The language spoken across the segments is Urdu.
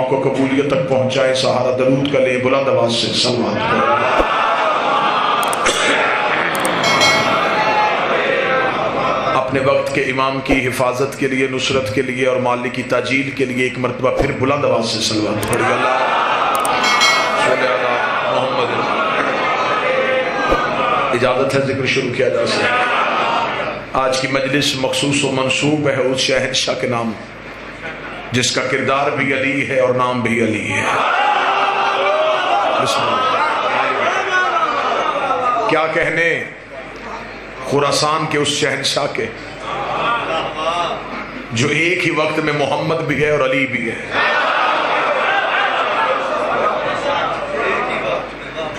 کو قبولیت تک پہنچائے. سہارا درود کا لیں, بلند آواز سے صلوات کریں. اپنے وقت کے امام کی حفاظت کے لیے, نصرت کے لیے اور مال کی تاجیل کے لیے ایک مرتبہ پھر بلند آواز سے صلوات پڑھیے. اللہ صلی علی محمد. اجازت ہے ذکر شروع کیا جا سکتا. آج کی مجلس مخصوص و منسوب ہے اس شہنشاہ کے نام جس کا کردار بھی علی ہے اور نام بھی علی ہے. بسم اللہ. کیا کہنے خراسان کے اس شہنشاہ کے جو ایک ہی وقت میں محمد بھی ہے اور علی بھی ہے.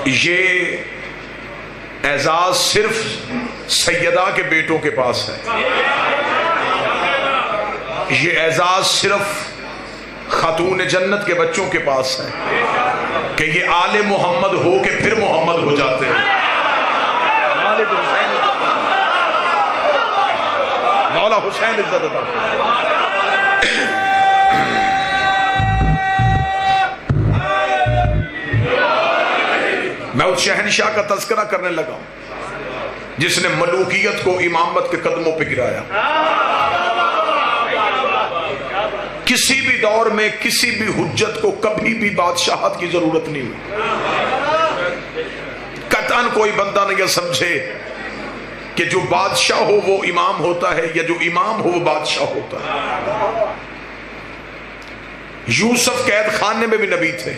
یہ اعزاز صرف سیدہ کے بیٹوں کے پاس ہے. یہ اعزاز صرف خاتون جنت کے بچوں کے پاس ہے کہ یہ آل محمد ہو کے پھر محمد ہو جاتے ہیں. مولا حسین عزت عطا. میں اس شہنشاہ کا تذکرہ کرنے لگا ہوں جس نے ملوکیت کو امامت کے قدموں پہ گرایا. کسی بھی دور میں کسی بھی حجت کو کبھی بھی بادشاہت کی ضرورت نہیں ہوئی. قطعاً کوئی بندہ نہیں یہ سمجھے کہ جو بادشاہ ہو وہ امام ہوتا ہے یا جو امام ہو وہ بادشاہ ہوتا ہے. یوسف قید خانے میں بھی نبی تھے.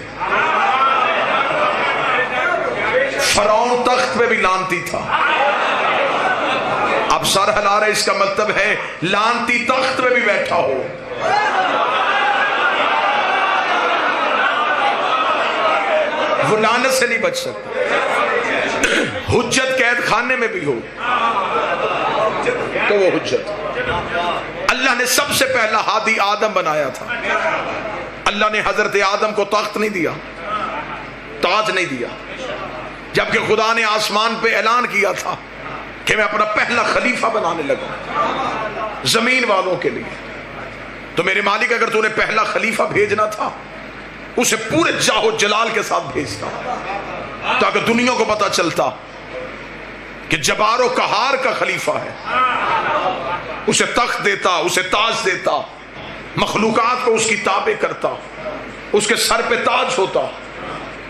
فرعون تخت پہ بھی لانتی تھا. اب سر ہلا رہے, اس کا مطلب ہے لانتی تخت پہ بھی بیٹھا ہو. وہ لعنت سے نہیں بچ سکتا. حجت قید خانے میں بھی ہو تو وہ حجت. اللہ نے سب سے پہلا ہادی آدم بنایا تھا. اللہ نے حضرت آدم کو تخت نہیں دیا, تاج نہیں دیا, جبکہ خدا نے آسمان پہ اعلان کیا تھا کہ میں اپنا پہلا خلیفہ بنانے لگا زمین والوں کے لیے. تو میرے مالک اگر تو نے پہلا خلیفہ بھیجنا تھا اسے پورے جاہ و جلال کے ساتھ بھیجتا تاکہ دنیا کو پتا چلتا کہ جبار و قہار کا خلیفہ ہے. اسے تخت دیتا, اسے تاج دیتا, مخلوقات کو اس کی تابع کرتا, اس کے سر پہ تاج ہوتا.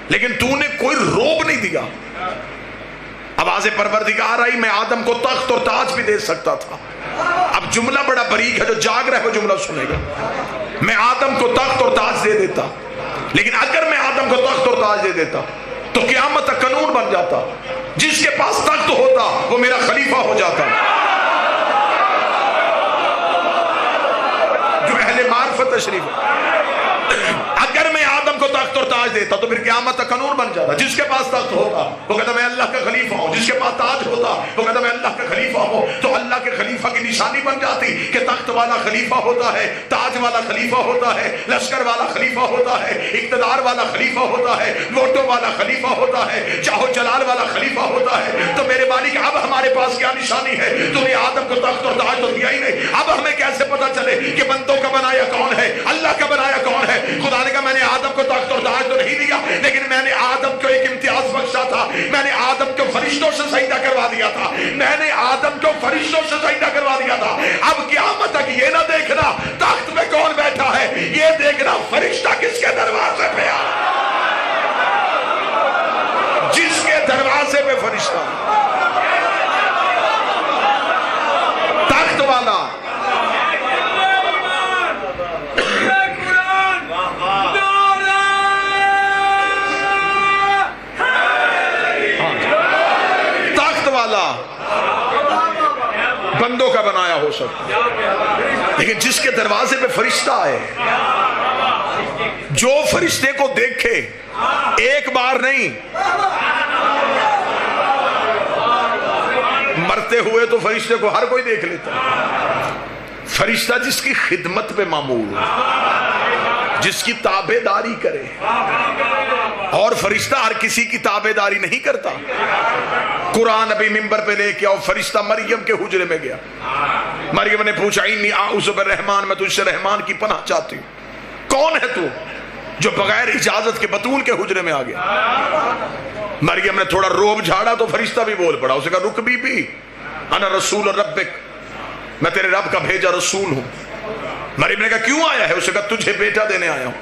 لیکن تو نے کوئی روب نہیں دیا. آواز پروردگار آئی, میں آدم کو تخت اور تاج بھی دے سکتا تھا. اب جملہ بڑا بریک ہے, جو جاگ رہا ہے وہ جملہ سنے گا. میں آدم کو تخت اور تاج دے دیتا, لیکن اگر میں آدم کو تخت اور تاج دے دیتا تو قیامت تک قانون بن جاتا, جس کے پاس تخت ہوتا وہ میرا خلیفہ ہو جاتا. جو اہل معرفت تشریف ہے, اگر میں آدم کو تخت اور تاج دیتا تو پھر قیامت تک قانون بن جاتا. جس کے پاس تخت ہوتا وہ کہتا میں اللہ کا خلیفہ ہوں, جس کے پاس تاج ہوتا وہ کہتا میں اللہ کا خلیفہ ہوں. تو اللہ کے خلیفہ کی نشانی بن جاتی کہ تخت والا خلیفہ ہوتا ہے, تاج والا خلیفہ ہوتا ہے, لشکر والا خلیفہ ہوتا ہے, اقتدار والا خلیفہ ہوتا ہے, ووٹوں والا خلیفہ ہوتا ہے, جاہ و جلال والا خلیفہ ہوتا ہے. تو میرے مالک اب ہمارے پاس کیا نشانی ہے؟ تو نے آدم کو تخت اور تاج تو دیا ہی نہیں. اب ہمیں کیسے پتا چلے کہ بندوں کا بنایا کون ہے, اللہ کا بنایا کون ہے؟ خدا نے کہا میں نے آدم کو تخت اور تاج تو نہیں دیا, لیکن میں نے آدم کو ایک امتیاز بخشا تھا. میں نے آدم کو فرشتوں سے سجدہ کروا دیا تھا. میں نے آدم کو فرشتوں سے سجدہ کروا دیا تھا. اب قیامت تک یہ نہ دیکھنا تخت پہ کون بیٹھا ہے, یہ دیکھنا فرشتہ کس کے دروازے پہ آ. جس کے دروازے پہ فرشتہ, تخت والا, بندوں کا بنایا ہو سکتا, لیکن جس کے دروازے پہ فرشتہ ہے, جو فرشتے کو دیکھے ایک بار نہیں, مرتے ہوئے تو فرشتے کو ہر کوئی دیکھ لیتا. فرشتہ جس کی خدمت پہ معمول ہو, جس کی تابع داری کرے, اور فرشتہ ہر کسی کی تابع داری نہیں کرتا. قرآن ابھی ممبر پہ لے کے آؤ, فرشتہ مریم کے حجرے میں گیا. مریم نے پوچھا انی اعوذ بالرحمن, میں تجھ سے رحمان کی پناہ چاہتی ہوں. کون ہے تو؟ جو بغیر اجازت کے بطول کے حجرے میں آ گیا. مریم نے تھوڑا روب جھاڑا تو فرشتہ بھی بول پڑا. اسے کہا رک بی بی، انا رسول ربک، میں تیرے رب کا بھیجا رسول ہوں. مریم نے کہا کیوں آیا ہے؟ اسے کہا تجھے بیٹا دینے آیا ہوں.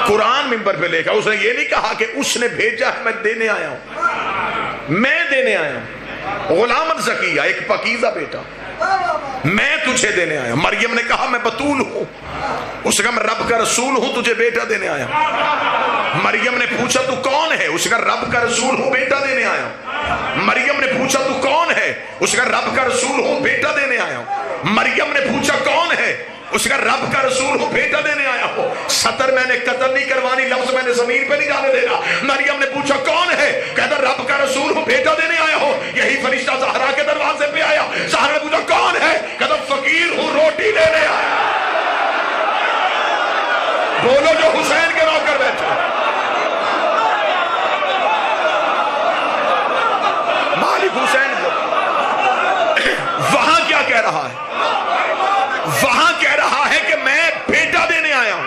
قرآن ممبر پہ لے کر اس نے یہ نہیں کہا کہ اس نے بھیجا ہے میں دینے آیا ہوں، میں دینے آیا ہوں. غلام زکیہ، ایک پاکیزہ بیٹا، میں تجھے دینے آیا ہوں. مریم نے کہا میں بتول ہوں. اس نے کہا میں رب کا رسول ہوں، تجھے بیٹا دینے آیا ہوں. مریم نے پوچھا تو کون ہے؟ اس نے کہا رب کا رسول ہوں، بیٹا دینے آیا ہوں. مریم نے پوچھا تو کون ہے؟ اس نے کہا رب کا رسول ہوں، بیٹا دینے آیا ہوں. مریم نے پوچھا کون ہے؟ اس کا رب کا رسول ہوں، بیٹا دینے آیا ہو. سطر میں نے قتل نہیں کروانی، لفظ میں نے زمین پہ نہیں جانے دینا. مریم نے پوچھا کون ہے؟ کہتا رب کا رسول ہوں، بیٹا دینے آیا ہو. یہی فرشتہ زہرا کے دروازے پہ آیا. زہرا نے پوچھا کون ہے؟ کہتا فقیر ہوں، روٹی لینے آیا. بولو جو حسین کے نوکر بیٹھے. مالک حسین وہاں کیا کہہ رہا ہے؟ وہاں کہہ رہا ہے کہ میں بیٹا دینے آیا ہوں،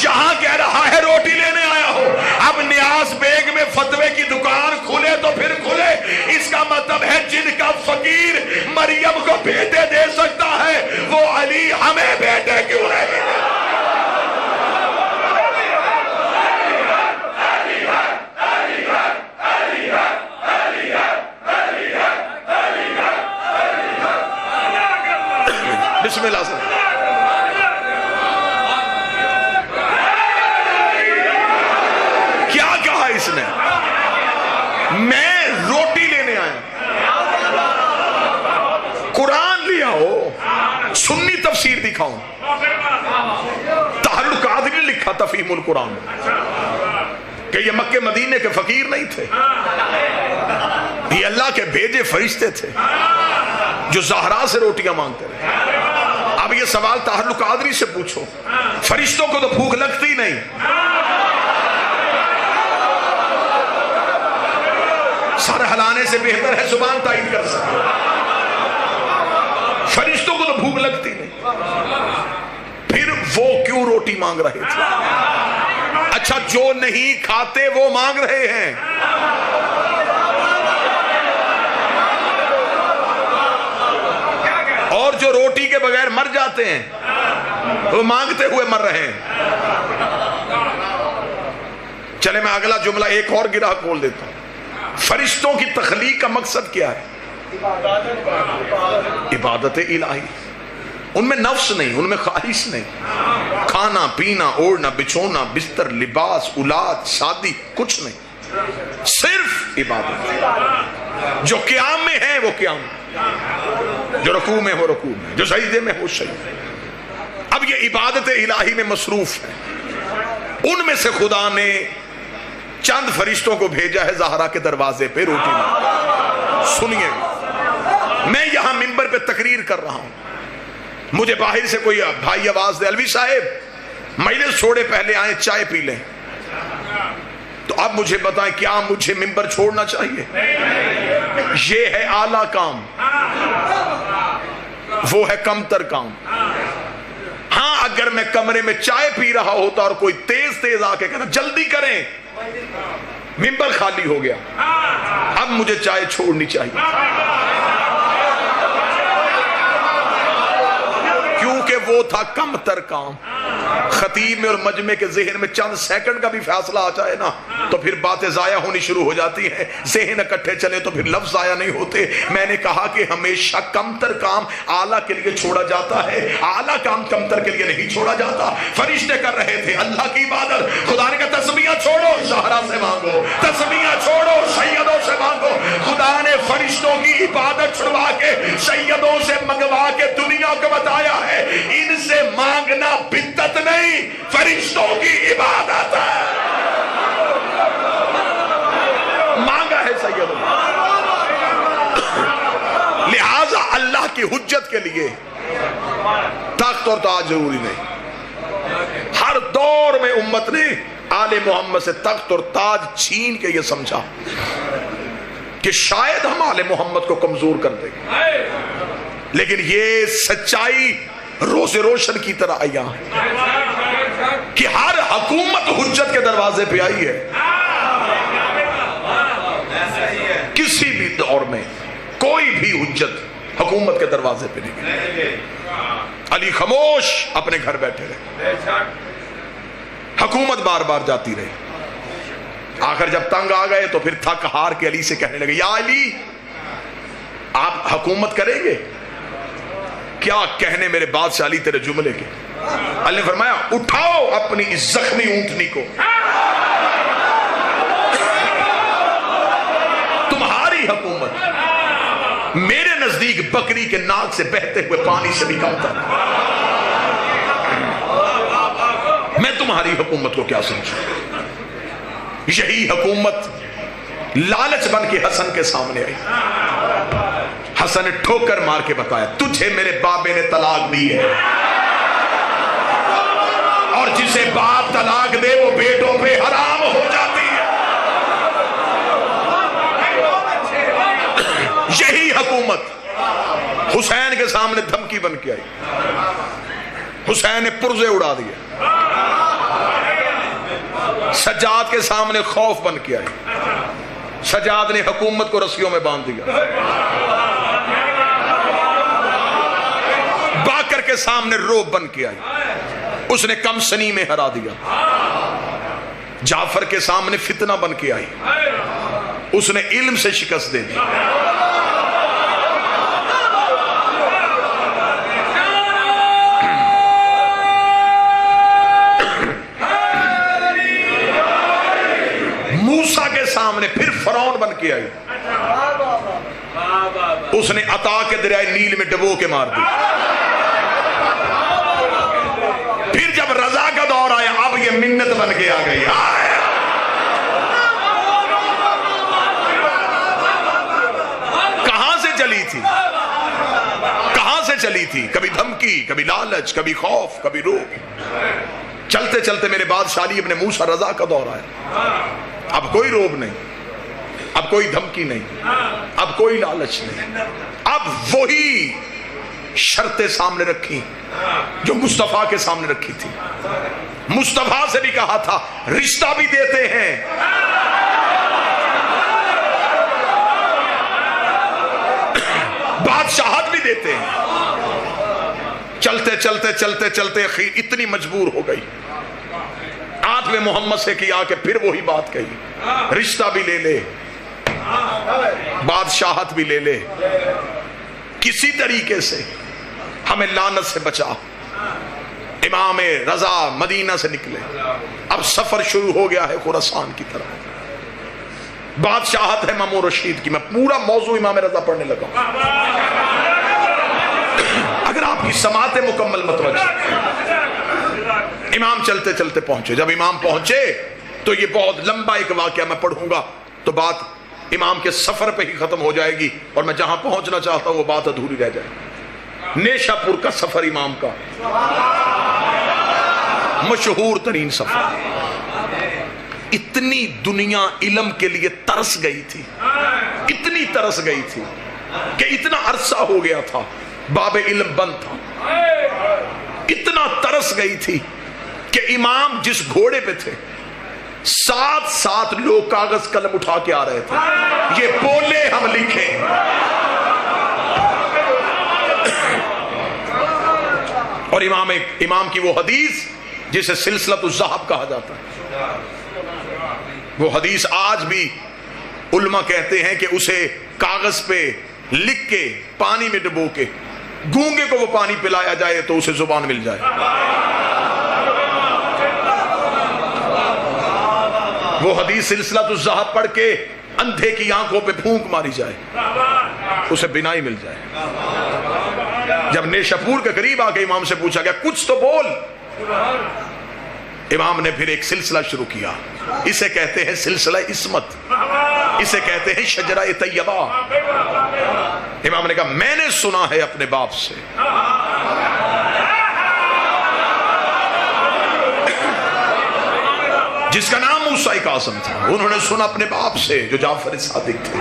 یہاں کہہ رہا ہے روٹی لینے آیا ہوں. اب نیاز بیگ میں فتوے کی دکان کھلے تو پھر کھلے. اس کا مطلب ہے جن کا فقیر مریم کو بیٹے دے سکتا ہے وہ علی ہمیں بیٹے کیوں نہیں؟ بسم اللہ سے کیا کہا اس نے؟ میں روٹی لینے آیا. قرآن لیا ہو، سنی تفسیر دکھاؤں. طاہر القادری نے لکھا تفہیم القرآن کہ یہ مکے مدینے کے فقیر نہیں تھے، یہ اللہ کے بھیجے فرشتے تھے جو زہرا سے روٹیاں مانگتے رہے. اب یہ سوال طاہر القادری سے پوچھو، فرشتوں کو تو بھوک لگتی نہیں، سر ہلانے سے بہتر ہے زبان تائید کر سکتے. فرشتوں کو تو بھوک لگتی نہیں، پھر وہ کیوں روٹی مانگ رہے تھے؟ اچھا جو نہیں کھاتے وہ مانگ رہے ہیں. اور جو روٹی کے بغیر مر جاتے ہیں وہ مانگتے ہوئے مر رہے ہیں. چلے میں اگلا جملہ ایک اور گرہ کھول دیتا ہوں. فرشتوں کی تخلیق کا مقصد کیا ہے؟ عبادت الہی. ان میں نفس نہیں، ان میں خواہش نہیں، کھانا پینا اوڑھنا بچھونا بستر لباس اولاد شادی کچھ نہیں، صرف عبادت. جو قیام میں ہے وہ قیام، جو رکوع میں ہو رکوع میں، جو سجدے میں ہو سجدے. اب یہ عبادت الہی میں مصروف ہے. ان میں سے خدا نے چند فرشتوں کو بھیجا ہے زہرا کے دروازے پہ روٹی میں. سنیے، میں یہاں منبر پہ تقریر کر رہا ہوں، مجھے باہر سے کوئی بھائی آواز دے الوی صاحب مجلس چھوڑے پہلے آئیں چائے پی لیں، تو اب مجھے بتائیں کیا مجھے منبر چھوڑنا چاہیے؟ یہ ہے اعلیٰ کام، وہ ہے کم تر کام. ہاں اگر میں کمرے میں چائے پی رہا ہوتا اور کوئی تیز تیز آ کے کہنا جلدی کریں، منبر خالی ہو گیا، اب مجھے چائے چھوڑنی چاہیے، کیونکہ وہ تھا کم تر کام. خطیب میں اور مجمع کے ذہن میں چند سیکنڈ کا بھی فاصلہ آ جائے نا تو پھر باتیں ضائع ہونی شروع ہو جاتی ہیں. ذہن اکٹھے چلے تو پھر لفظ ضائع نہیں ہوتے. میں نے کہا کہ ہمیشہ کم تر کام اعلیٰ کے لیے چھوڑا جاتا ہے، اعلیٰ کام کم تر کے لیے نہیں چھوڑا جاتا. فرشتے کر رہے تھے اللہ کی عبادت. خدا نے کہا تسبیحاں چھوڑو زہرا سے مانگو، تسبیحاں چھوڑو سیدوں سے مانگو. خدا نے فرشتوں کی عبادت چھڑوا کے سیدوں سے منگوا کے دنیا کو بتایا ہے ان سے مانگنا بدعت نہیں، فرشتوں کی عبادت ہے. مانگا ہے سیدوں، لہذا اللہ کی حجت کے لیے تخت اور تاج ضروری نہیں. ہر دور میں امت نے آل محمد سے تخت اور تاج چھین کے یہ سمجھا کہ شاید ہم آل محمد کو کمزور کر دیں گے، لیکن یہ سچائی روز روشن کی طرح آیا ہے کہ ہر حکومت حجت کے دروازے پہ آئی ہے. کسی بھی دور میں کوئی بھی حجت حکومت کے دروازے پہ نہیں گئی. علی خاموش اپنے گھر بیٹھے رہے. حکومت بار بار جاتی رہی. آخر جب تنگ آ گئے تو پھر تھک ہار کے علی سے کہنے لگے یا علی آپ حکومت کریں گے؟ کیا کہنے میرے بادشاہ علی تیرے جملے کے. علی نے فرمایا اٹھاؤ اپنی اس زخمی اونٹنی کو. تمہاری حکومت میرے نزدیک بکری کے ناک سے بہتے ہوئے پانی سے بھی کم تھا. میں تمہاری حکومت کو کیا سمجھوں. یہی حکومت لالچ بن کے حسن کے سامنے آئی. حسن نے ٹھوکر مار کے بتایا تجھے میرے بابے نے طلاق دی ہے، اور جسے باپ طلاق دے وہ بیٹوں پہ حرام ہو جاتی ہے. یہی حکومت حسین کے سامنے دھمکی بن کے آئی. حسین نے پرزے اڑا دیے. سجاد کے سامنے خوف بن کے آئی. سجاد نے حکومت کو رسیوں میں باندھ دیا. باکر کے سامنے روب بن کے آئی. اس نے کم سنی میں ہرا دیا. جعفر کے سامنے فتنہ بن کے آئی. اس نے علم سے شکست دے دی. موسیٰ کے سامنے پھر فرعون بن کے آئی. اس نے عطا کے دریائے نیل میں ڈبو کے مار دی. پھر جب رضا کا دور آیا اب یہ منت بن کے آ گئی. کہاں سے چلی تھی، کہاں سے چلی تھی؟ کبھی دھمکی، کبھی لالچ، کبھی خوف، کبھی روب. چلتے چلتے میرے بادشاہ علی ابن موسیٰ رضا کا دور آیا. اب کوئی روب نہیں، اب کوئی دھمکی نہیں، اب کوئی لالچ نہیں. اب وہی شرطیں سامنے رکھی جو مصطفیٰ کے سامنے رکھی تھی. مصطفیٰ سے بھی کہا تھا رشتہ بھی دیتے ہیں، بادشاہت بھی دیتے ہیں. چلتے چلتے چلتے چلتے اخیر اتنی مجبور ہو گئی. آنکھ میں محمد سے کیا کہ پھر وہی بات کہی رشتہ بھی لے لے، بادشاہت بھی لے لے، کسی طریقے سے ہمیں لعنت سے بچا. امام رضا مدینہ سے نکلے. اب سفر شروع ہو گیا ہے خراسان کی طرف. بادشاہت ہے مامون رشید کی. میں پورا موضوع امام رضا پڑھنے لگا ہوں. اگر آپ کی سماعت مکمل متوجہ. امام چلتے چلتے پہنچے. جب امام پہنچے تو یہ بہت لمبا ایک واقعہ میں پڑھوں گا تو بات امام کے سفر پہ ہی ختم ہو جائے گی اور میں جہاں پہنچنا چاہتا ہوں وہ بات ادھوری رہ جائے. نیشا پور کا سفر امام کا مشہور ترین سفر. اتنی دنیا علم کے لیے ترس گئی تھی، اتنی ترس گئی تھی کہ اتنا عرصہ ہو گیا تھا باب علم بند تھا. اتنا ترس گئی تھی کہ امام جس گھوڑے پہ تھے 7 لوگ کاغذ قلم اٹھا کے آ رہے تھے یہ بولے ہم لکھیں. اور امام کی وہ حدیث جسے سلسلۃ الذہب کہا جاتا ہے، وہ حدیث آج بھی علماء کہتے ہیں کہ اسے کاغذ پہ لکھ کے پانی میں ڈبو کے گونگے کو وہ پانی پلایا جائے تو اسے زبان مل جائے. وہ حدیث سلسلۃ الذہب پڑھ کے اندھے کی آنکھوں پہ پھونک ماری جائے اسے بینائی مل جائے. جب نیشاپور کے قریب آ کے امام سے پوچھا گیا کچھ تو بول، امام نے پھر ایک سلسلہ شروع کیا. اسے کہتے ہیں سلسلہ عصمت، اسے کہتے ہیں شجرہ طیبہ. امام نے کہا میں نے سنا ہے اپنے باپ سے جس کا نام موسیٰ کاظم تھا، انہوں نے سنا اپنے باپ سے جو جعفر صادق تھے،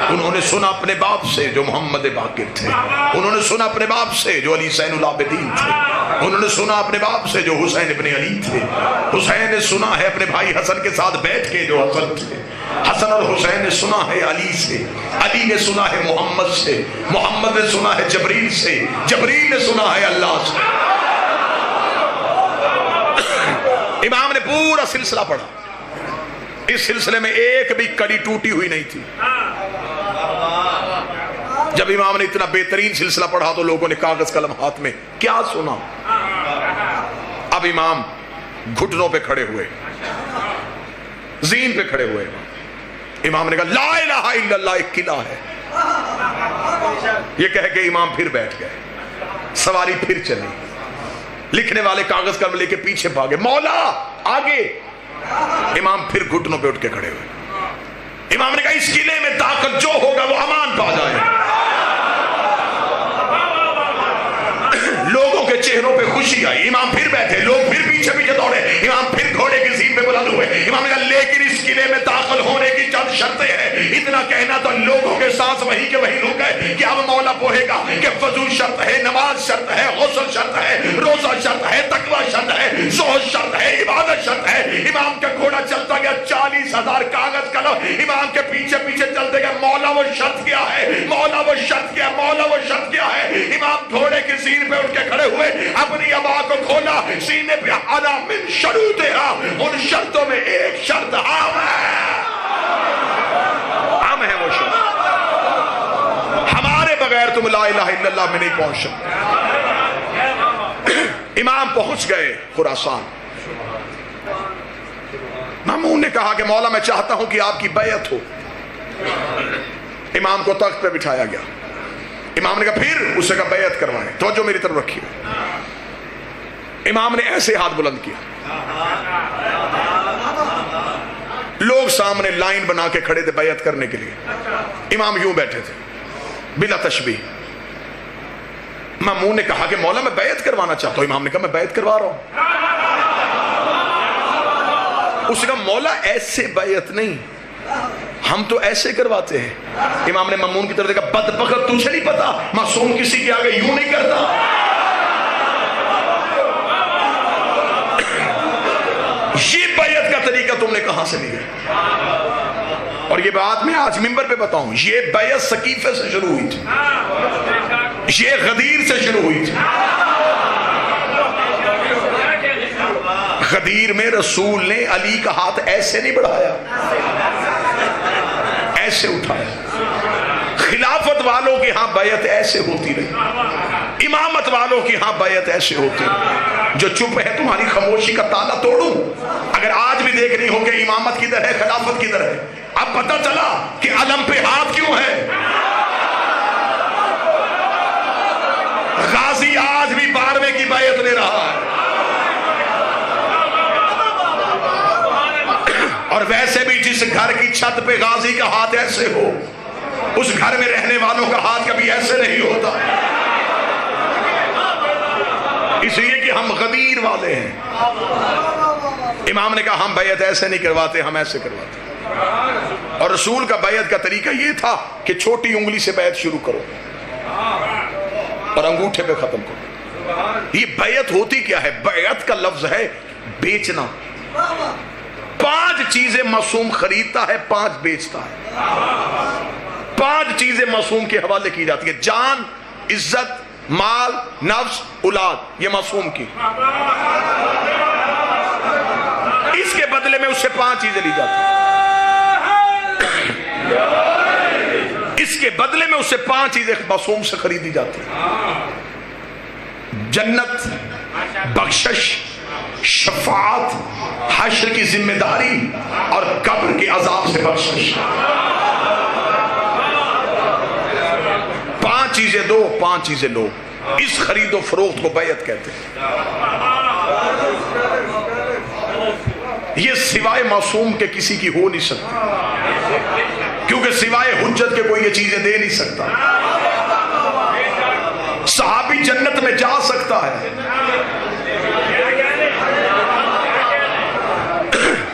انہوں نے سنا اپنے باپ سے جو محمد باقر تھے، انہوں نے سنا اپنے باپ سے جو علی زین العابدین تھے، انہوں نے سنا اپنے باپ سے جو حسین ابن علی تھے، حسین نے سنا ہے اپنے بھائی حسن کے ساتھ بیٹھ کے جو حسن تھے، حسن اور حسین نے سنا ہے علی سے، علی نے سنا ہے محمد سے، محمد نے سنا ہے جبریل سے، جبریل نے سنا ہے اللہ سے۔ امام نے پورا سلسلہ پڑھا، اس سلسلے میں ایک بھی کڑی ٹوٹی ہوئی نہیں تھی۔ جب امام نے اتنا بہترین سلسلہ پڑھا تو لوگوں نے کاغذ قلم ہاتھ میں کیا سنا؟ اب امام گھٹنوں پہ کھڑے ہوئے، زین پہ کھڑے ہوئے، امام نے کہا لا الہ الا اللہ ایک قلعہ ہے، یہ کہہ کے امام پھر بیٹھ گئے، سواری پھر چلی، لکھنے والے کاغذ قلم لے کے پیچھے بھاگے، مولا آگے، امام پھر گھٹنوں پہ اٹھ کے کھڑے ہوئے، امام نے کہا اس قلعے میں داخل جو ہوگا وہ امان پا جائے۔ لوگوں کے چہروں پہ خوشی آئی، امام پھر بیٹھے، لوگ پھر پیچھے پیچھے دوڑے، امام پھر گھوڑے کی زین پہ بلند ہوئے، امام نے کہا لیکن اس قلعے میں داخل ہونے کی چند شرطیں ہیں۔ اتنا کہنا تو لوگوں کے سانس وہی کے وہی رک گئے کہ اب مولا پوہے گا کہ وضو شرط ہے، نماز شرط ہے، غسل شرط ہے، روزہ شرط ہے، تقوی شرط ہے، زہد شرط ہے، عبادت شرط ہے۔ امام کا گھوڑا چلتا گیا، 40,000 کاغذ قلم امام کے پیچھے پیچھے چلتے گئے، مولا وہ شرط کیا ہے، مولا وہ شرط کیا، مولا وہ شرط کیا ہے۔ امام گھوڑے کی زین پہ اٹھ کے کھڑے ہوئے، اپنی ابا کو کھولا، سینے پہ اعلیٰ من شروطہا، ان شرطوں میں ایک شرط عام ہے، عام ہے وہ شرط، ہمارے بغیر تم لا الہ الا اللہ میں نہیں پہنچ سکتے۔ امام پہنچ گئے خراسان، مامون نے کہا کہ مولا میں چاہتا ہوں کہ آپ کی بیعت ہو، امام کو تخت پہ بٹھایا گیا، امام نے کہا پھر اسے کہا بیعت کروائیں، توجہ میری طرف رکھیے، امام نے ایسے ہاتھ بلند کیا، لوگ سامنے لائن بنا کے کھڑے تھے بیعت کرنے کے لیے، امام یوں بیٹھے تھے بلا تشبیہ۔ مامون نے کہا کہ مولا میں بیعت کروانا چاہتا ہوں، امام نے کہا میں بیعت کروا رہا ہوں، اس نے کہا مولا ایسے بیعت نہیں، ہم تو ایسے کرواتے ہیں۔ امام نے مامون کی طرف دیکھا، بدبخت تجھے نہیں پتا معصوم کسی کے آگے یوں نہیں کرتا، یہ بیعت کا طریقہ تم نے کہاں سے لیا؟ اور یہ بات میں آج منبر پہ بتاؤں، یہ بیعت سقیفے سے شروع ہوئی تھی، یہ غدیر سے شروع ہوئی تھی۔ غدیر میں رسول نے علی کا ہاتھ ایسے نہیں بڑھایا، ایسے اٹھایا۔ خلافت والوں کے ہاں بیعت ایسے ہوتی رہی، امامت والوں کی ہاں بیعت ایسے ہوتی رہی۔ جو چپ ہے تمہاری خاموشی کا تالا توڑوں، اگر آج بھی دیکھنی ہو کہ امامت کدھر ہے خلافت کدھر ہے، اب پتہ چلا کہ علم پہ ہاتھ کیوں ہے۔ غازی آج بھی 12ویں کی بیعت لے رہا ہے، اور ویسے بھی جس گھر کی چھت پہ غازی کا ہاتھ ایسے ہو، اس گھر میں رہنے والوں کا ہاتھ کبھی ایسے نہیں ہوتا، اس لیے کہ ہم غدیر والے ہیں۔ امام نے کہا ہم بیعت ایسے نہیں کرواتے، ہم ایسے کرواتے، اور رسول کا بیعت کا طریقہ یہ تھا کہ چھوٹی انگلی سے بیعت شروع کرو اور انگوٹھے پہ ختم کرو۔ یہ بیعت ہوتی کیا ہے؟ بیعت کا لفظ ہے بیچنا۔ 5 چیزیں معصوم خریدتا ہے، 5 بیچتا ہے۔ 5 چیزیں معصوم کے حوالے کی جاتی ہیں، جان، عزت، مال، نفس، اولاد، یہ معصوم کی، اس کے بدلے میں اس سے 5 چیزیں لی جاتی ہیں، اس کے بدلے میں اس سے 5 چیزیں معصوم سے خریدی جاتی ہیں، جنت، بخشش، شفاعت، حشر کی ذمہ داری اور قبر کے عذاب سے بخشش۔ 5 چیزیں دو، 5 چیزیں لو، اس خرید و فروخت کو بیعت کہتے ہیں۔ یہ سوائے معصوم کے کسی کی ہو نہیں سکتی، کیونکہ سوائے حجت کے کوئی یہ چیزیں دے نہیں سکتا۔ صحابی جنت میں جا سکتا ہے،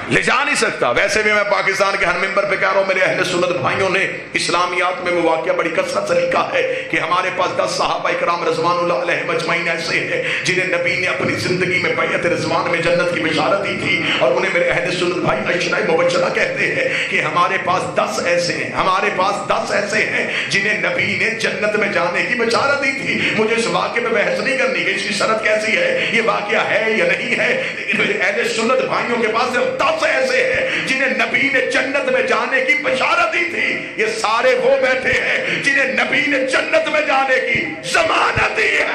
لے جا نہیں سکتا. ویسے بھی میں پاکستان کے ہر ممبر پہ کہہ رہا ہوں میرے اہل سنت بھائیوں نے اسلامیات میں وہ واقعہ بڑی کثرت سے لکھا ہے کہ ہمارے پاس 10 صحابہ اکرام رضوان اللہ علیہ مجمعین ایسے ہیں جنہیں نبی نے اپنی زندگی میں بیعت رضوان میں جنت کی بشارت دی تھی, اور انہیں میرے اہل سنت بھائی عشرہ مبشرہ کہتے ہیں کہ ہمارے پاس 10 ایسے ہیں, ہمارے پاس 10 ایسے ہیں جنہیں نبی نے جنت میں جانے کی بشارت دی تھی. مجھے اس واقعے پہ بحث نہیں کرنی کہ اس کی سند کیسی ہے, یہ واقعہ ہے یا نہیں ہے, لیکن میرے اہل سنت بھائیوں کے پاس 10 ایسے ہیں جنہیں نبی نے جنت میں جانے کی بشارت دی تھی. یہ سارے وہ بیٹھے ہیں جنہیں نبی نے جنت میں جانے کی ضمانت دی ہے.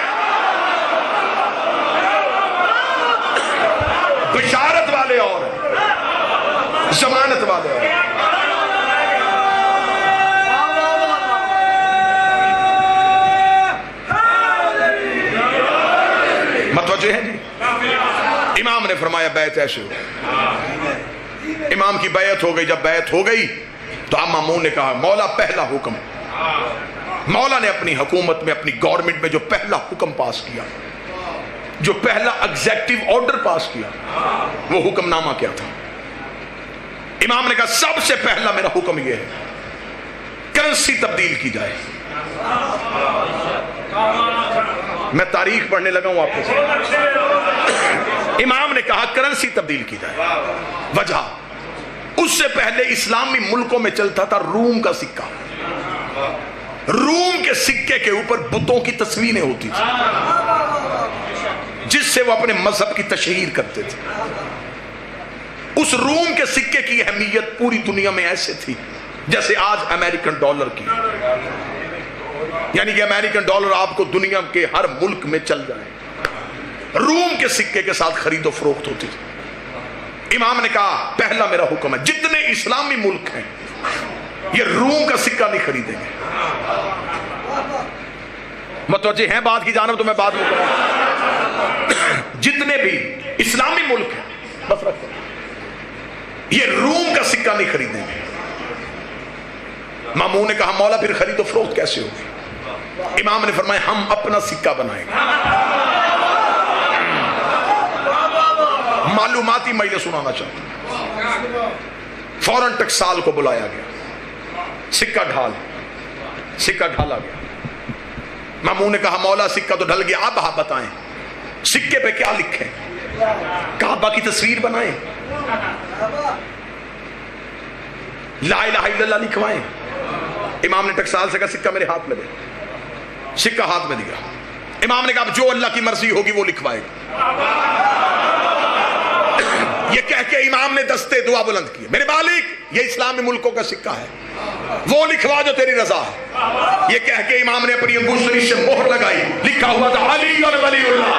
بشارت والے اور ضمانت والے اور. متوجہ ہے جی. امام نے فرمایا بیعت ایسے ہو. امام کی بیعت ہو گئی. جب بیعت ہو گئی تو اب مامون نے کہا مولا پہلا حکم. مولا نے اپنی حکومت میں اپنی گورنمنٹ میں جو پہلا حکم پاس کیا, جو پہلا ایگزیکٹو آرڈر پاس کیا, وہ حکم نامہ کیا تھا؟ امام نے کہا سب سے پہلا میرا حکم یہ ہے کرنسی تبدیل کی جائے. میں تاریخ پڑھنے لگا ہوں آپ کو. امام نے کہا کرنسی تبدیل کی جائے. وجہ اس سے پہلے اسلامی ملکوں میں چلتا تھا روم کا سکہ. روم کے سکے کے اوپر بتوں کی تصویریں ہوتی تھی جس سے وہ اپنے مذہب کی تشہیر کرتے تھے. اس روم کے سکے کی اہمیت پوری دنیا میں ایسے تھی جیسے آج امریکن ڈالر کی, یعنی کہ امریکن ڈالر آپ کو دنیا کے ہر ملک میں چل جائے. روم کے سکے کے ساتھ خرید و فروخت ہوتی تھی. امام نے کہا پہلا میرا حکم ہے جتنے اسلامی ملک ہیں یہ روم کا سکہ نہیں خریدیں گے. متوجہ ہیں بات کی جانب؟ تو میں بات میں کروں. جتنے بھی اسلامی ملک ہیں بس رکھو, یہ روم کا سکہ نہیں خریدیں گے. مامون نے کہا مولا پھر خرید و فروخت کیسے ہوگی؟ امام نے فرمایا ہم اپنا سکہ بنائیں گے. معلوماتی میں یہ سنانا چاہتا ہوں. فوراً ٹکسال کو بلایا گیا. سکہ ڈھالا گیا. مامون نے کہا مولا سکہ تو ڈھل گیا, اب آپ بتائیں سکے پہ کیا لکھیں؟ کعبہ کی تصویر بنائیں, لا الہ الا اللہ لکھوائیں؟ امام نے ٹکسال سے کہا سکہ میرے ہاتھ میں دے. سکہ ہاتھ میں دیا. امام نے کہا جو اللہ کی مرضی ہوگی وہ لکھوائے گا. یہ کہہ کے امام نے دستے دعا بلند کیے, میرے مالک یہ اسلامی ملکوں کا سکہ ہے, وہ لکھوا جو تیری رضا ہے. یہ کہہ کے امام نے اپنی انگشتری سے مہر لگائی, لکھا ہوا تھا علی اور ولی اللہ.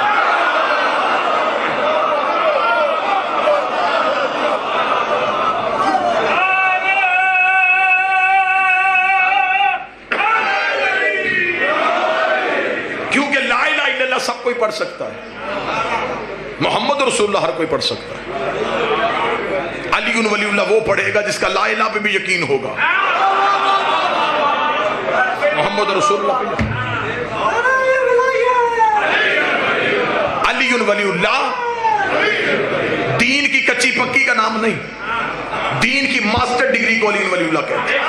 کیونکہ لا الہ الا اللہ سب کوئی پڑھ سکتا ہے, محمد رسول اللہ ہر کوئی پڑھ سکتا ہے. علی ولی اللہ وہ پڑھے گا جس کا لا الہ پہ بھی یقین ہوگا, محمد رسول اللہ پہ. علی ولی اللہ دین کی کچی پکی کا نام نہیں, دین کی ماسٹر ڈگری کو علی ولی اللہ کہتے ہیں.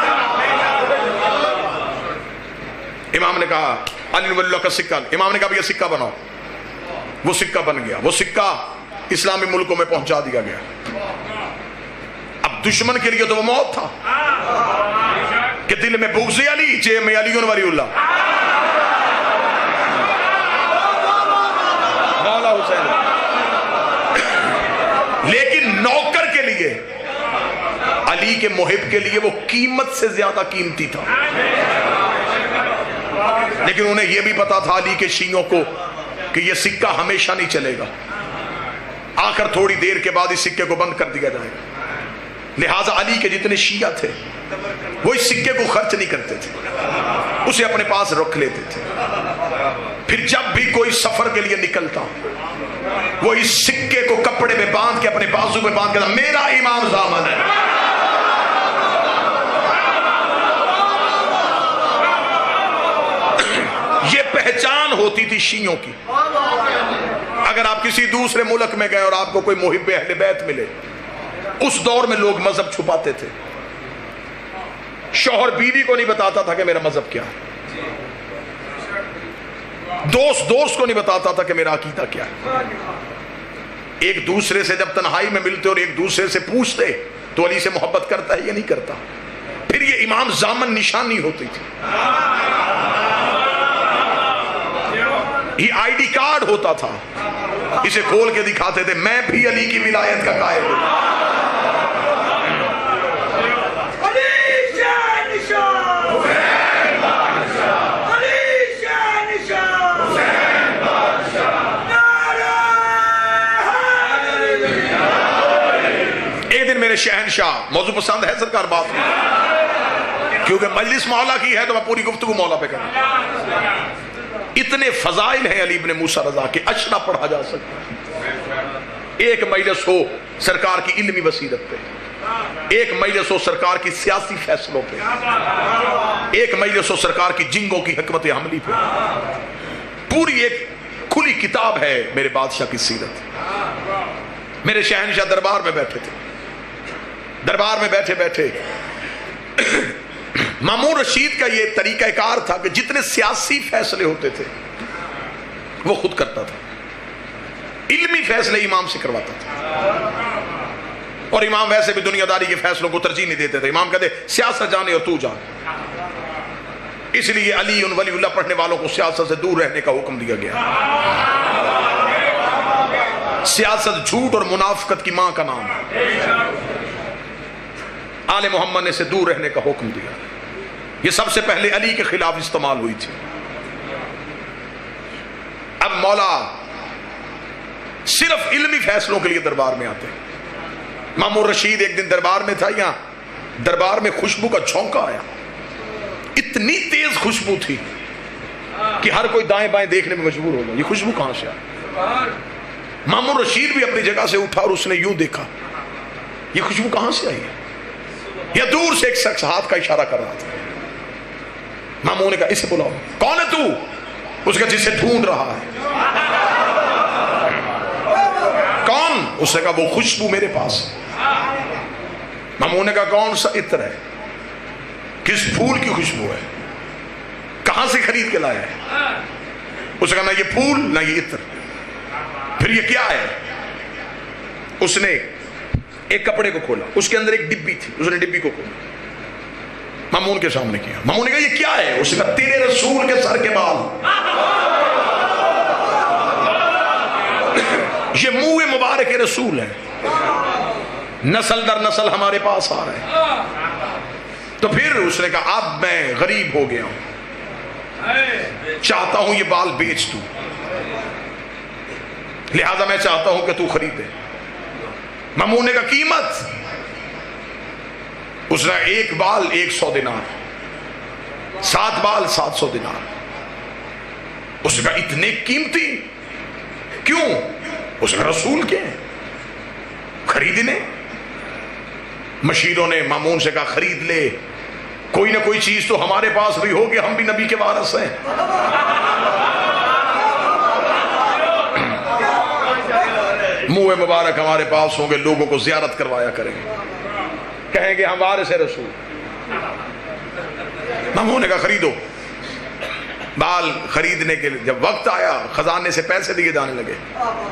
امام نے کہا علی ولی اللہ کا سکہ, امام نے کہا یہ سکہ بناؤ. وہ سکہ بن گیا. وہ سکہ اسلامی ملکوں میں پہنچا دیا گیا. اب دشمن کے لیے تو وہ موت تھا کہ دل میں بغض علی, جیب میں علی ولی اللہ. مولا حسین. لیکن نوکر کے لیے, علی کے محب کے لیے وہ قیمت سے زیادہ قیمتی تھا. لیکن انہیں یہ بھی پتا تھا علی کے شیعوں کو کہ یہ سکہ ہمیشہ نہیں چلے گا, آخر تھوڑی دیر کے بعد اس سکے کو بند کر دیا جائے گا. لہٰذا علی کے جتنے شیعہ تھے وہ اس سکے کو خرچ نہیں کرتے تھے, اسے اپنے پاس رکھ لیتے تھے. پھر جب بھی کوئی سفر کے لیے نکلتا وہ اس سکے کو کپڑے میں باندھ کے اپنے بازو میں باندھ کے میرا امام ضامن ہے. یہ پہچان ہوتی تھی شیعوں کی. اگر آپ کسی دوسرے ملک میں گئے اور آپ کو کوئی محب اہل بیت ملے, اس دور میں لوگ مذہب چھپاتے تھے. شوہر بیوی کو نہیں بتاتا تھا کہ میرا مذہب کیا ہے. دوست کو نہیں بتاتا تھا کہ میرا عقیدہ کیا ہے. ایک دوسرے سے جب تنہائی میں ملتے اور ایک دوسرے سے پوچھتے تو علی سے محبت کرتا ہے یا نہیں کرتا. پھر یہ امام زامن نشانی ہوتی تھی, یہ آئی ڈی کارڈ ہوتا تھا. اسے کھول کے دکھاتے تھے میں بھی علی کی ولایت کا قائل ہوں. میرے شہنشاہ, موضوع پسند ہے سرکار بات میں, کیونکہ مجلس مولا کی ہے تو میں پوری گفتگو مولا پہ کروں. اتنے فضائل ہیں علی ابن موسیٰ رضا کے اشرا پڑھا جا سکتا ہے. ایک مجلس ہو سرکار کی علمی بصیرت پہ, ایک مجلس ہو سرکار کی سیاسی فیصلوں پہ, ایک مجلس ہو سرکار کی جنگوں کی حکمت عملی پہ. پوری ایک کھلی کتاب ہے میرے بادشاہ کی سیرت. میرے شہنشاہ دربار میں بیٹھے تھے. دربار میں بیٹھے بیٹھے مامون رشید کا یہ طریقہ کار تھا کہ جتنے سیاسی فیصلے ہوتے تھے وہ خود کرتا تھا. علمی فیصلے امام سے کرواتا تھا. اور امام ویسے بھی دنیا داری کے فیصلوں کو ترجیح نہیں دیتے تھے. امام کہتے سیاست جانے اور تو جان. اس لیے علی ان ولی اللہ پڑھنے والوں کو سیاست سے دور رہنے کا حکم دیا گیا. سیاست جھوٹ اور منافقت کی ماں کا نام ہے. آل محمد نے سے دور رہنے کا حکم دیا. یہ سب سے پہلے علی کے خلاف استعمال ہوئی تھی. اب مولا صرف علمی فیصلوں کے لیے دربار میں آتے. مامون رشید ایک دن دربار میں تھا, یہاں دربار میں خوشبو کا جھونکا آیا. اتنی تیز خوشبو تھی کہ ہر کوئی دائیں بائیں دیکھنے میں مجبور ہو گیا یہ خوشبو کہاں سے آئی. مامون رشید بھی اپنی جگہ سے اٹھا اور اس نے یوں دیکھا یہ خوشبو کہاں سے آئی ہے. یا دور سے ایک شخص ہاتھ کا اشارہ کر رہا تھا. مامون نے کہا اسے بلاؤ. کون ہے تو؟ اس کا جسے ڈھونڈ رہا ہے. کون؟ اس نے کہا وہ خوشبو میرے پاس ہے. مامون نے کہا کون سا عطر ہے؟ کس پھول کی خوشبو ہے؟ کہاں سے خرید کے لایا ہے؟ اس نے کہا نہ یہ پھول نہ یہ عطر. پھر یہ کیا ہے؟ اس نے ایک کپڑے کو کھولا, اس کے اندر ایک ڈبی تھی, اس نے ڈبی کو کھولا, مامون کے سامنے کیا. مامون نے کہا یہ کیا ہے؟ اس نے کہا تیرے رسول کے سر کے بال. یہ منہ مبارک رسول ہے, نسل در نسل ہمارے پاس آ رہے ہیں. تو پھر اس نے کہا اب میں غریب ہو گیا ہوں, چاہتا ہوں یہ بال بیچ دوں, لہذا میں چاہتا ہوں کہ تو خریدے. مامون نے کہا قیمت؟ اس نے ایک بال 100 دینار, 7 بال 700 دینار. اس نے کہا اتنے قیمتی کیوں؟ اس نے رسول کے ہیں, خریدنے. مشیروں نے مامون سے کہا خرید لے, کوئی نہ کوئی چیز تو ہمارے پاس بھی ہوگی, ہم بھی نبی کے وارث ہیں. منہ مبارک ہمارے پاس ہوں گے, لوگوں کو زیارت کروایا کریں گے, کہیں گے ہم وارث ہیں رسول. مامون نے کہا خریدو. بال خریدنے کے لیے جب وقت آیا خزانے سے پیسے دیے جانے لگے.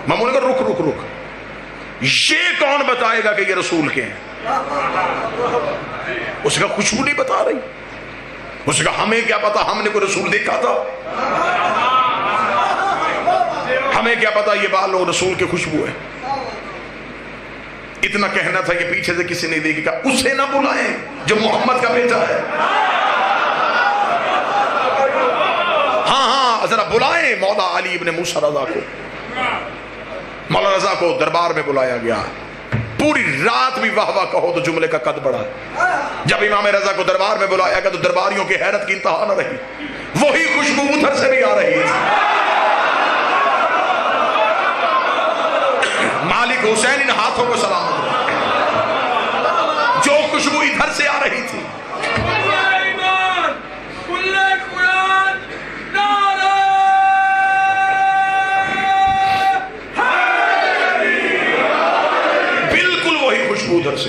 مامون نے کہا رک رک رک, یہ کون بتائے گا کہ یہ رسول کے ہیں؟ اس کا خوشبو نہیں بتا رہی. اس کا ہمیں کیا پتا, ہم نے کوئی رسول دیکھا تھا؟ ہمیں کیا پتا یہ بال اور رسول کی خوشبو ہے. اتنا کہنا تھا کہ پیچھے سے کسی نے دیکھی, کہا اسے نہ بلائیں جو محمد کا بیٹا ہے. ہاں ذرا بلائیں مولا علی ابن موسیٰ رضا کو. مولا رضا کو دربار میں بلایا گیا. پوری رات بھی واہ واہ کہو تو جملے کا قد بڑھا. جب امام رضا کو دربار میں بلایا گیا تو درباریوں کی حیرت کی انتہا نہ رہی. وہی خوشبو ادھر سے بھی آ رہی تھی. مالک حسین ان ہاتھوں کو سلامت رہے. جو خوشبو ادھر سے آ رہی تھی بالکل وہی خوشبو ادھر سے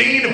3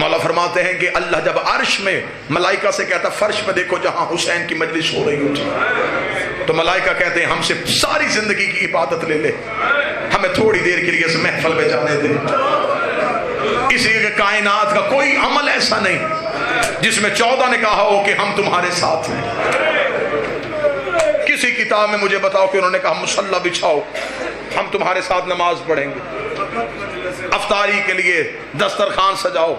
مولا فرماتے ہیں کہ اللہ جب عرش میں ملائکہ سے کہتا فرش پہ دیکھو جہاں حسین کی مجلس ہو رہی ہوتی، تو ملائکہ کہتے ہیں ہم سے ساری زندگی کی عبادت لے لے، ہمیں تھوڑی دیر کے لیے اس محفل میں جانے دے۔ اس لیے کہ کائنات کا کوئی عمل ایسا نہیں جس میں 14 نے کہا ہو کہ ہم تمہارے ساتھ ہیں۔ کسی کتاب میں مجھے بتاؤ کہ انہوں نے کہا مصلی بچھاؤ ہم تمہارے ساتھ نماز پڑھیں گے، افطاری کے لیے دسترخوان سجاؤ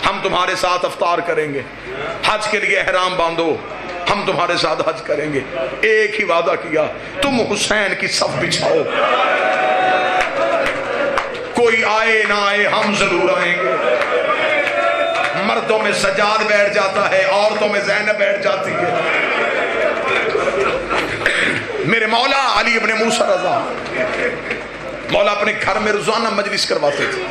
ہم تمہارے ساتھ افطار کریں گے، حج کے لیے احرام باندھو ہم تمہارے ساتھ حج کریں گے۔ ایک ہی وعدہ کیا، تم حسین کی صف بچھاؤ، کوئی آئے نہ آئے ہم ضرور آئیں گے۔ مردوں میں سجاد بیٹھ جاتا ہے، عورتوں میں زینب بیٹھ جاتی ہے۔ میرے مولا علی ابن موسیٰ رضا، مولا اپنے گھر میں روزانہ مجلس کرواتے تھے۔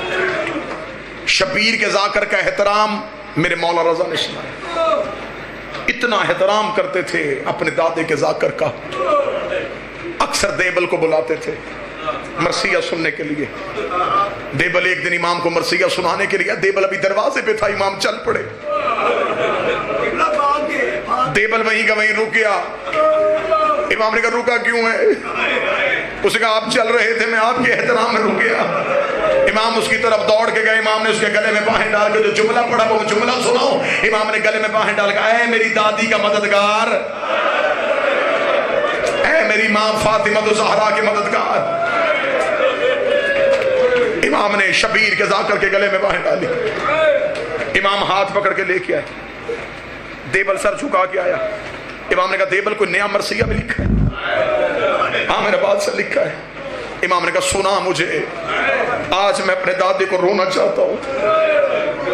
شبیر کے ذاکر کا احترام میرے مولا رضا نے سنایا، اتنا احترام کرتے تھے اپنے دادے کے ذاکر کا۔ اکثر دیبل کو بلاتے تھے مرثیہ سننے کے لیے۔ دیبل ایک دن امام کو مرثیہ سنانے کے لیے، دیبل ابھی دروازے پہ تھا، امام چل پڑے، دیبل وہیں کا وہیں رک گیا۔ امام نے کہا رکا کیوں ہے؟ اس نے کہا آپ چل رہے تھے، میں آپ کے احترام میں رک گیا۔ امام اس کی طرف دوڑ کے گئے، امام نے اس کے گلے میں باہیں ڈال کے جو جملہ پڑھا وہ جملہ سناؤ۔ امام نے گلے میں باہیں ڈال کے، اے میری دادی کا مددگار، اے میری ماں فاطمہ الزہرا کے مددگار۔ امام نے شبیر کے ذاکر کے گلے میں باہیں ڈالی، امام ہاتھ پکڑ کے لے کے آئے، دیبل سر جھکا کے آیا۔ امام نے کہا دیبل کوئی نیا مرثیہ بھی لکھا ہے؟ ہاں میرے بعد سے لکھا ہے۔ امام نے کہا سنا مجھے، آج میں اپنے دادے کو رونا چاہتا ہوں۔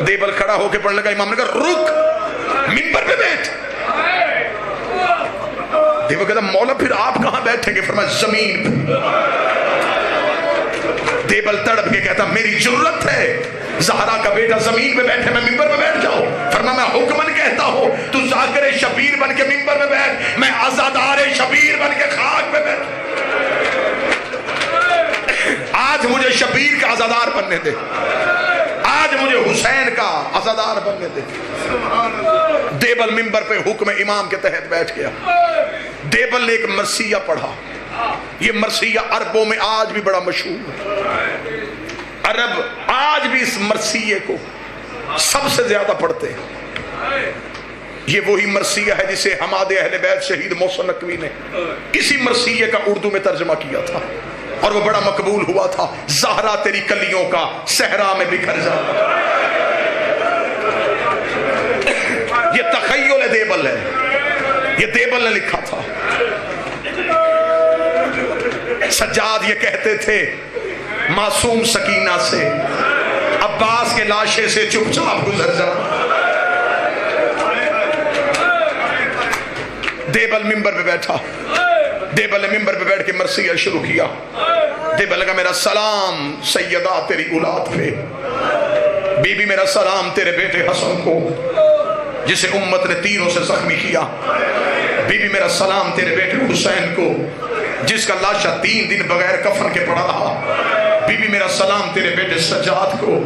دیبل کھڑا ہو کے پڑھنے لگا، امام نے کہا رک، منبر پہ بیٹھ۔ دیبل کہتا مولا پھر آپ کہاں بیٹھیں گے؟ فرمایا زمین پہ۔ دیبل تڑپ کے کہتا میری جرت ہے زہرا کا بیٹا زمین پہ بیٹھے میں ممبر پہ بیٹھ جاؤں؟ فرمایا میں حکمن کہتا ہوں تو ذاکر شبیر بن کے ممبر پہ بیٹھ، میں عزادار شبیر بن کے خاک پہ بیٹھ۔ آج مجھے شبیر کا عزادار بننے دے، آج مجھے حسین کا عزادار بننے دے۔ دیبل ممبر پہ حکم امام کے تحت بیٹھ گیا۔ دیبل نے ایک مرثیہ پڑھا، یہ مرثیہ عربوں میں آج بھی بڑا مشہور ہے، عرب آج بھی اس مرثیے کو سب سے زیادہ پڑھتے ہیں۔ یہ وہی مرثیہ ہے جسے حماد اہل بیت شہید محسن نقوی نے اسی مرثیے کا اردو میں ترجمہ کیا تھا اور وہ بڑا مقبول ہوا تھا۔ زہرا تیری کلیوں کا صحرا میں بکھر جا، یہ تخیل دیبل ہے، یہ دیبل نے لکھا تھا۔ سجاد یہ کہتے تھے معصوم سکینہ سے عباس کے لاشے سے چپ چاپ گزر جا۔ دیبل ممبر پہ بیٹھا، دیبل نے ممبر پہ بیٹھ کے مرثیہ شروع کیا۔ دیبل لگا میرا سلام سیدہ تیری اولاد پہ، بی بی میرا سلام تیرے بیٹے حسن کو جسے امت نے تیروں سے زخمی کیا، بی بی میرا سلام تیرے بیٹے حسین کو جس کا لاشہ 3 دن بغیر کفن کے پڑا رہا، بی بی میرا سلام تیرے بیٹے سجاد کو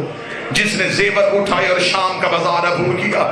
جس نے زیور اٹھائے اور شام کا بازار عبور کیا،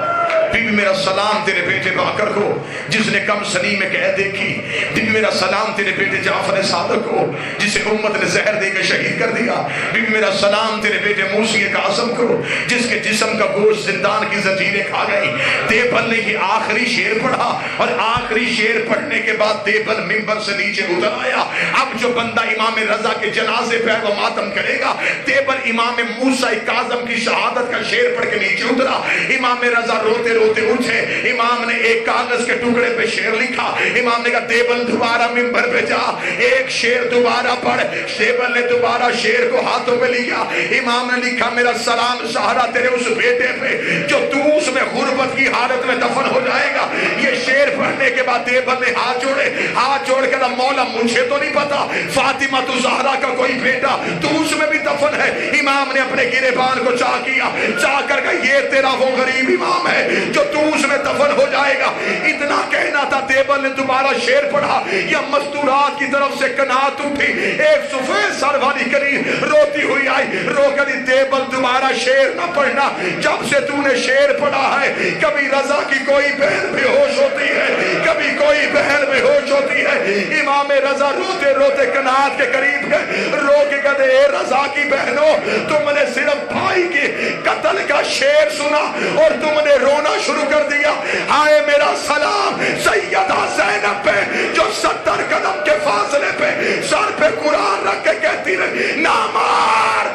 بی بی میرا سلام تیرے بیٹے باکر کو جس نے کم سنی میں قید دیکھی، بی بی میرا سلام تیرے بیٹے جعفر صادق کو جسے امت نے زہر دے کے شہید کر دیا، بی بی میرا سلام تیرے بیٹے موسی قاسم کو جس کے جسم کا گوشت زندان کی زنجیریں کھا گئی۔ دیبل نے یہ آخری شعر پڑھا اور آخری شعر پڑھنے کے بعد دیبل ممبر سے نیچے اتر آیا۔ اب جو بندہ امام رضا کے جنازے پہ وہ ماتم کرے گا، دیبل امام موسیٰ کاظم کی شہادت کا شعر پڑھ کے نیچے اترا۔ امام رضا روتے روتے اٹھے، امام نے ایک کاغذ کے ٹکڑے پہ شعر لکھا، امام نے کہا دیبل دوبارہ ممبر پہ جا، ایک شعر دوبارہ پڑھ۔ دیبل نے دوبارہ شعر کو ہاتھوں پہ لیا، امام نے لکھا میرا سلام سہارا تیرے اس بیٹے پہ جو تو اس میں غربت کی حالت میں دفن ہو جائے گا۔ یہ شعر پڑھنے کے بعد دیبل نے ہاتھ جوڑے، ہاتھ جوڑ کے مولا مجھے تو نہیں پتا فاطمہ الزہرا کا کوئی بیٹا تو اس میں بھی دفن ہے۔ امام نے اپنے گریبان کو چاہ کیا، چاہ کر کہ یہ تیرا وہ غریب امام ہے جو تو اس میں دفن ہو جائے گا۔ اتنا کہنا تھا دیبل نے دوبارہ شعر پڑھا یا مستورات کی طرف سے قناعت اٹھی، ایک سفید سر والی کریم روتی ہوئی آئی، رو کر دیبل دوبارہ شعر نہ پڑھنا، جب سے تو نے شعر پڑھا ہے کبھی رضا کی کوئی بہن بے ہوش ہوتی ہے، کبھی کوئی بہن بے ہوش ہوتی ہے۔ امام رضا روتے روتے قناعت کے قریب گئے، رو کے کہتے اے رضا کی بہنوں، تم نے صرف بھائی کے قتل کا شعر سنا اور تم نے رونا شروع کر دیا۔ آئے میرا سلام سیدہ زینب پہ جو 70 قدم کے فاصلے پہ سر پہ قرآن رکھ کے کہتی رہی نہ مار۔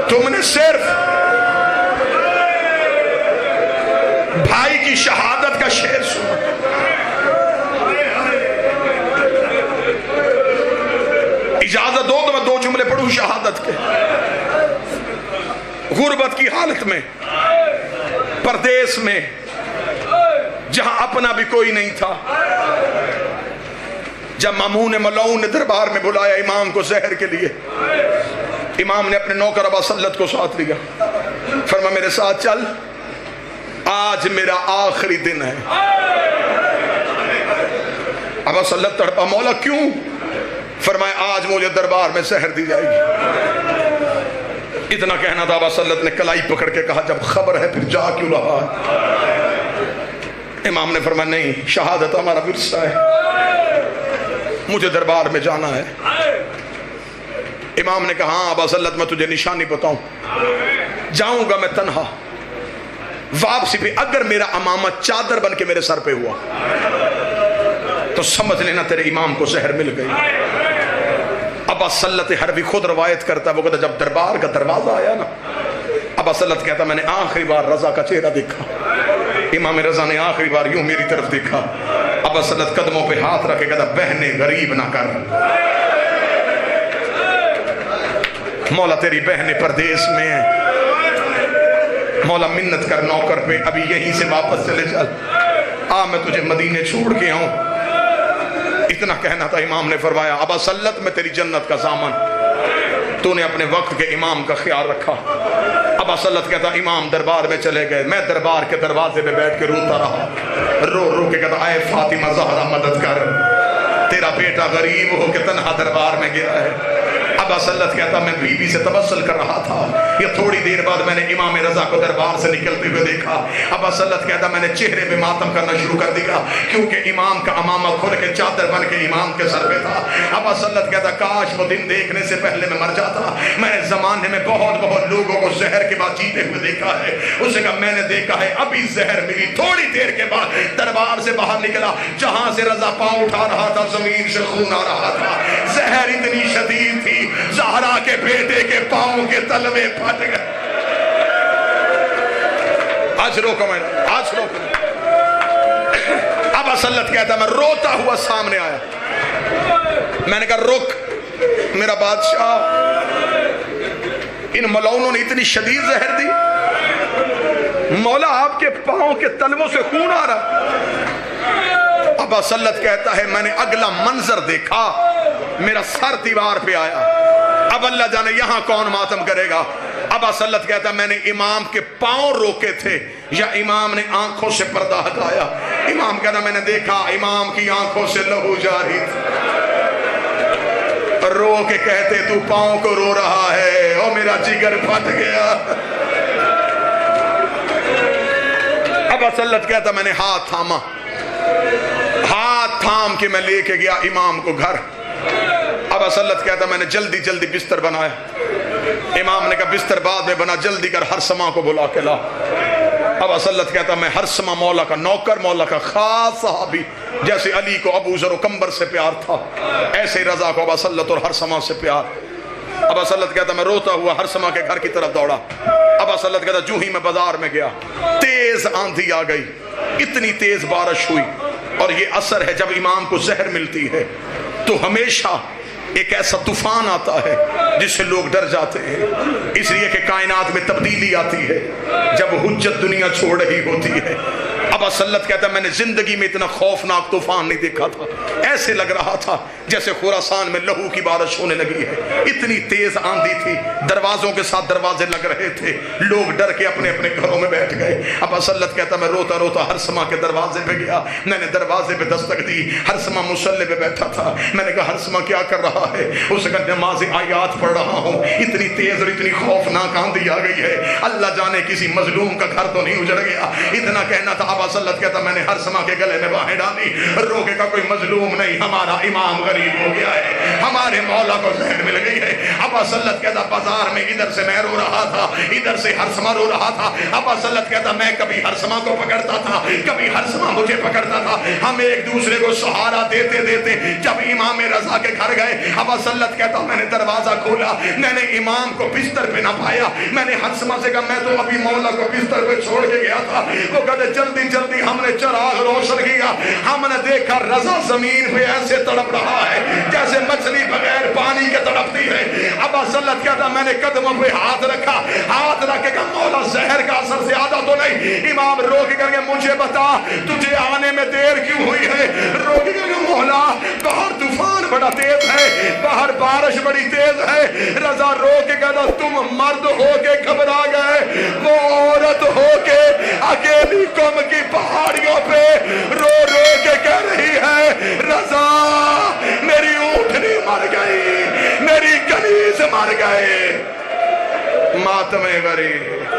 تم نے صرف بھائی کی شہادت کا شعر سنا۔ اجازت دو تو میں 2 جملے پڑھوں شہادت کے۔ غربت کی حالت میں، پردیس میں، جہاں اپنا بھی کوئی نہیں تھا، جب مامون ملعون نے دربار میں بلایا امام کو زہر کے لیے، امام نے اپنے نوکر ابا سلط کو ساتھ لیا، فرمایا میرے ساتھ چل، آج میرا آخری دن ہے۔ ابا سلط تڑپا، مولا کیوں؟ فرمایا آج مجھے دربار میں زہر دی جائے گی۔ اتنا کہنا تھا، ابا سلط نے کلائی پکڑ کے کہا جب خبر ہے پھر جا کیوں رہا ہے؟ امام نے فرمایا نہیں، شہادت ہمارا ورثہ ہے، مجھے دربار میں جانا ہے۔ امام نے کہا ہاں ابا سلط میں تجھے نشانی بتاؤں، جاؤں گا میں تنہا، واپسی پہ اگر میرا امامہ چادر بن کے میرے سر پہ ہوا تو سمجھ لینا تیرے امام کو زہر مل گئی۔ ابا سلط حربی خود روایت کرتا ہے، وہ کہتا جب دربار کا دروازہ آیا نا، ابا سلط کہتا میں نے آخری بار رضا کا چہرہ دیکھا، امام رضا نے آخری بار یوں میری طرف دیکھا۔ ابا سلط قدموں پہ ہاتھ رکھے کہتا بہنیں غریب نہ کر، مولا تیری بہنیں پردیس میں ہیں، مولا منت کر نوکر پہ، ابھی یہیں سے واپس چلے چل، میں تجھے مدینے چھوڑ کے آؤں۔ اتنا کہنا تھا، امام نے فرمایا ابا سلط میں تیری جنت کا ضامن، تو نے اپنے وقت کے امام کا خیال رکھا۔ ابا سلط کہتا امام دربار میں چلے گئے، میں دربار کے دروازے پہ بیٹھ کے روتا رہا، رو رو کے کہتا اے فاطمہ زہرا مدد کر، تیرا بیٹا غریب ہو کے تنہا دربار میں گیا ہے۔ ابا سلط کہتا میں بی بی سے تبسل کر رہا تھا، یہ تھوڑی دیر بعد میں نے امام رضا کو دربار سے نکلتے ہوئے دیکھا۔ ابا سلط کہتا میں نے چہرے پہ ماتم کرنا شروع کر دیا، کیونکہ امام کا امامہ کھل کے چادر بن کے امام کے سر پہ تھا۔ ابا سلط کہتا کاش وہ دن دیکھنے سے پہلے میں مر جاتا، میں نے زمانے میں بہت بہت لوگوں کو زہر کے بعد جیتے ہوئے دیکھا ہے۔ اسے کہا میں نے دیکھا ہے ابھی زہر ملی، تھوڑی دیر کے بعد دربار سے باہر نکلا، جہاں سے رضا پاؤں اٹھا رہا تھا زمین سے خون آ رہا تھا، زہر اتنی شدید تھی زہرا کے بیٹے کے پاؤں کے تلوے پھٹ گئے۔ آج روکو میں، آج روکو۔ ابا سلط کہتا میں روتا ہوا سامنے آیا، میں نے کہا رک میرا بادشاہ، ان ملعونوں نے اتنی شدید زہر دی، مولا آپ کے پاؤں کے تلووں سے خون آ رہا۔ ابا سلط کہتا ہے میں نے اگلا منظر دیکھا، میرا سر دیوار پہ آیا، اب اللہ جانے یہاں کون ماتم کرے گا۔ ابا سلط کہتا میں نے امام کے پاؤں روکے تھے یا امام نے آنکھوں سے پردہ ہٹایا۔ امام کہتا میں نے دیکھا امام کی آنکھوں سے لہو جاری تھا، رو کے کہتے تو پاؤں کو رو رہا ہے، او میرا جگر پھٹ گیا۔ ابا سلط کہتا میں نے ہاتھ تھاما، ہاتھ تھام کے میں لے کے گیا امام کو گھر۔ ابا سلط کہتا میں نے جلدی جلدی بستر بنایا، امام نے کہا بستر بعد میں بنا، جلدی کر ہرسمہ کو بلا کے لا۔ ابا سلط کہتا میں ہرسمہ مولا کا نوکر، مولا کا خاص صحابی، جیسے علی کو ابو ذر و کمبر سے پیار تھا ایسے رضا کو ابا سلط اور ہرسمہ سے پیار۔ ابا سلط کہتا میں روتا ہوا ہرسمہ کے گھر کی طرف دوڑا۔ ابا سلط کہتا جو ہی میں بازار میں گیا تیز آندھی آ گئی، اتنی تیز بارش ہوئی، اور یہ اثر ہے جب امام کو زہر ملتی ہے تو ہمیشہ ایک ایسا طوفان آتا ہے جس سے لوگ ڈر جاتے ہیں، اس لیے کہ کائنات میں تبدیلی آتی ہے جب حجت دنیا چھوڑ رہی ہوتی ہے۔ ابا ابا سلط کہتا ہے میں نے زندگی میں اتنا خوفناک طوفان نہیں دیکھا تھا، ایسے لگ رہا تھا جیسے خراسان میں لہو کی بارش ہونے لگی ہے، اتنی تیز آندھی تھی، دروازوں کے ساتھ دروازے لگ رہے تھے، لوگ ڈر کے اپنے اپنے گھروں میں بیٹھ گئے۔ ابا سلط کہتا میں روتا روتا ہرسمہ کے دروازے پہ گیا، میں نے دروازے پہ دستک دی، ہرسمہ مصلی پہ بیٹھا تھا، میں نے کہا ہرسمہ کیا کر رہا ہے؟ اس کا نماز آیات پڑھ رہا ہوں، اتنی تیز اور اتنی خوفناک آندھی آ گئی ہے، اللہ جانے کسی مظلوم کا گھر تو نہیں اجڑ گیا، اتنا کہنا تھا۔ ابا سلط کہتا میں نے ہرسمہ کے گلے میں باہیں ڈالی، روکے کا کوئی مظلوم نہیں، ہمارا امام غریب ہو گیا ہے، ہمارے مولا کو زہر مل گئی ہے۔ ابا سلط کہتا بازار میں ادھر سے میں رو رہا تھا، ادھر سے ہرسمہ رو رہا تھا۔ ابا سلط کہتا میں کبھی ہرسمہ کو پکڑتا تھا، کبھی ہرسمہ مجھے پکڑتا تھا، ہم ایک دوسرے کو سہارا دیتے دیتے جب امام رضا کے گھر گئے، ابا سلط کہتا میں نے دروازہ کھولا، میں نے امام کو بستر پہ نہ پایا، میں نے ہرسمہ سے کہا میں تو ابھی مولا کو بستر پہ چھوڑ کے گیا تھا۔ وہ کہتے جلدی جلدی ہم نے چراغ روشن کیا، ہم نے دیکھا رضا زمین پہ ایسے تڑپ رہا ہے جیسے مچھلی بغیر پانی کے تڑپتی ہے۔ ابا سلط کہتا میں نے قدموں پہ ہاتھ رکھا، ہاتھ رکھ کے کہا مولا زہر کا اثر زیادہ تو نہیں؟ امام رو کے کر کے مجھے بتا تجھے آنے میں دیر کیوں ہوئی ہے؟ رو کے کہا مولا باہر طوفان بڑا تیز ہے، باہر بارش بڑی تیز ہے۔ رضا رو کے کہتا تم مرد ہو کے گھبرا گئے، وہ عورت ہو کے اکیلی قوم کی پہاڑیوں پہ رو رو کے کہہ رہی ہے رضا میری اونٹنی مر گئی، میری کنیز مر گئے، ماتم غریب۔